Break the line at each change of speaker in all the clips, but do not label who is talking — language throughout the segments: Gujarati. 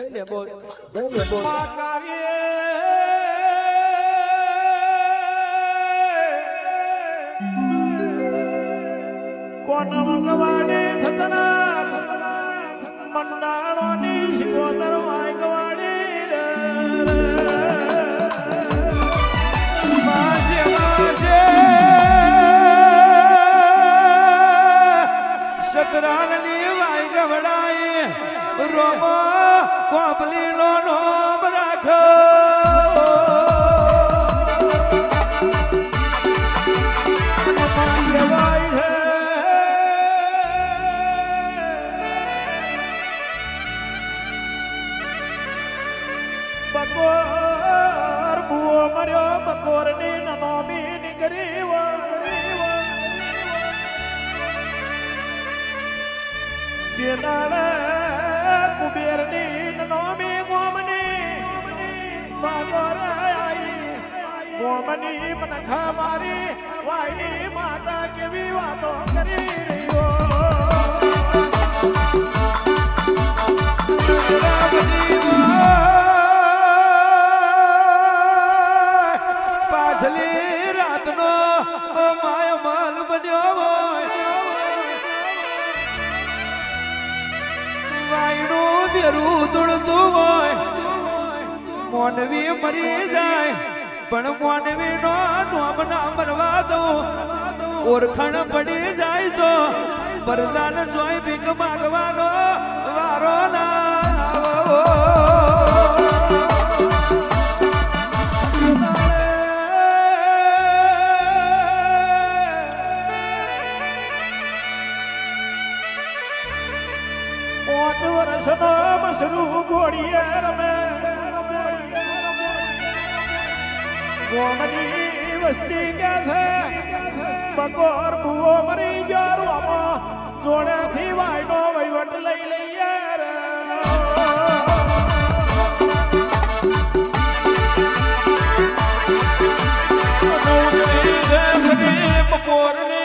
જઈને બોલ જઈને બોલ
કોણ મંગવાડે સતના મંડાળોની શિકોતર વાય ગવાડી માસે માસે સતરાની વાય ગવડાઈ રોમો કોબલી નો નોમ રાખો બકોર બુઓ મર્યો બકોર ની નોમી નીકળી કુબેર ની નોમી ગોમની બકોર આઈ ગોમની મનખા મારી વાયની માતા કેવી વાતો કરી રહ્યો પાછલી રાતનો માય માલ બન્યો હોય વાયનું દેરું દુડતું હોય મોનવી મરી જાય પણ મોનવી નો નોમ ના મરવા દઉં ઓળખણ પડી જાય તો પરજાન જોઈ ભીખ માગવાનો વારો ના વર્ષનો મસરૂ ઘોડીએ રમે ગોમની વસ્તી કે છે બકોર બુઓ મરી ગયો રોમો જોડેથી વાયનો વહીવટ લઈ લઈએ બકોરને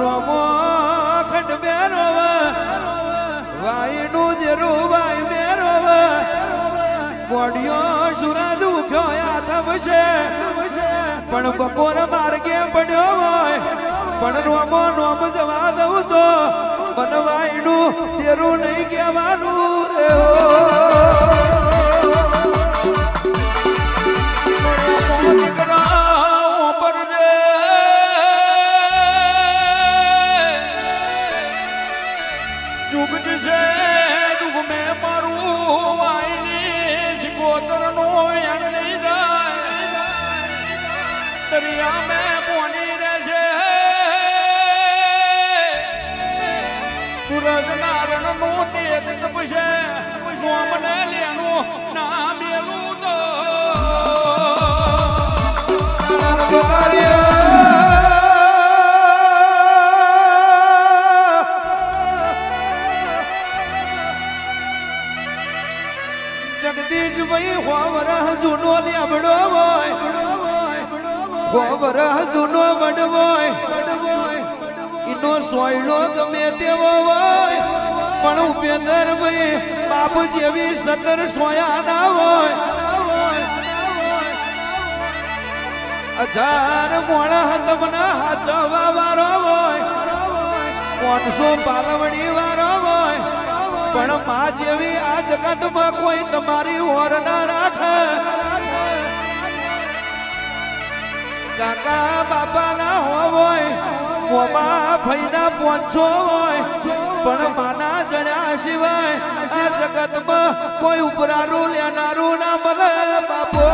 રોમો ખંડ બેરોવા વાયનું જેરું વાય બેરોવા બોડિયો સુરજ ઉગ્યો આથમ છે પણ બપોર માર્ગે પડ્યો હોય પણ રોમો નોમ જવા દઉં તો બનવાયનું તેરું નહીં કહેવાનું રે દરિયા મેં પોની રે છે સૂરજ નારણ નું તેજ તપશે નોમને લેનું નામ એલું તો જગદીશભાઈ હોવરહ જૂનો લેબડો હોય હોવરહ જૂનો વડવોય ઈનો સોયડો ગમે તેવો હોય પણ ઉપેન્દ્રભાઈ બાપ જેવી સતર સોયા ના હોય 1000 મોણા તમને હાચવા વાળો હોય 500 પાલવડી વાળો હોય પણ માં જેવી આ જગતમાં કોઈ તમારી ઓર ના રાખે કાકા બાપા ના હોય મોમા ભાઈના 500 હોય પણ માના જણ્યા સિવાય આ જગતમાં કોઈ ઉપરારું લેનારું ના મળે બાપો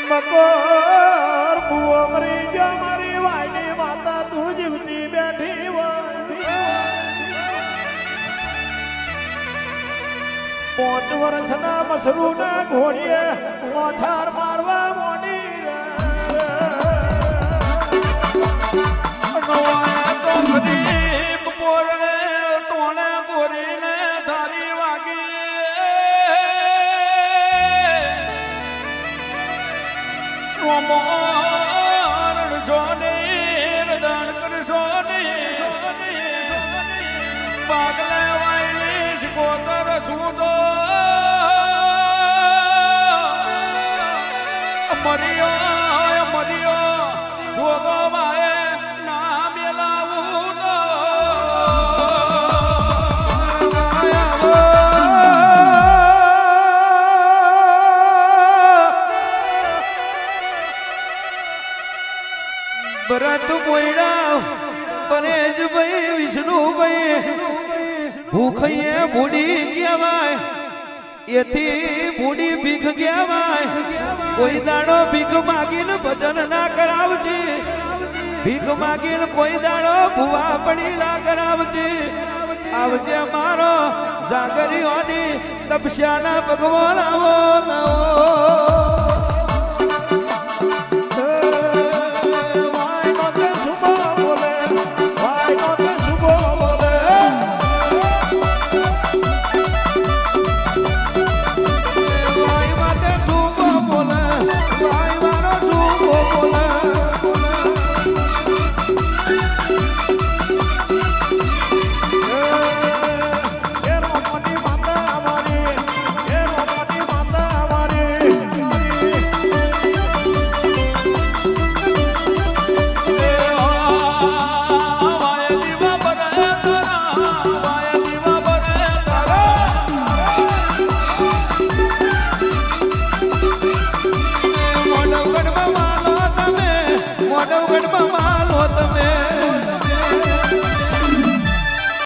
મકોર ભૂવો મરી ગયો મારી વાયની માતા તું જીવતી બેઠી હોય 5 વર્ષના મસરૂના ઘોડીએ મોછાર મારવા મોડી
મરિયો મરિયો જોગો માએ નામ લાવું ભરત મોયડા પરેશભાઈ વિષ્ણુભાઈ ભૂખઈએ બુડી કહેવાય એથી બુડી ભીખ કહેવાય કોઈ દાડો ભીખ માગીને ભજન ના કરાવતી ભીખ માગીને કોઈ દાડો ભૂવા પડી ના કરાવતી આવજે મારો જાગરીઓની તપસ્યાના ભગવાન આવો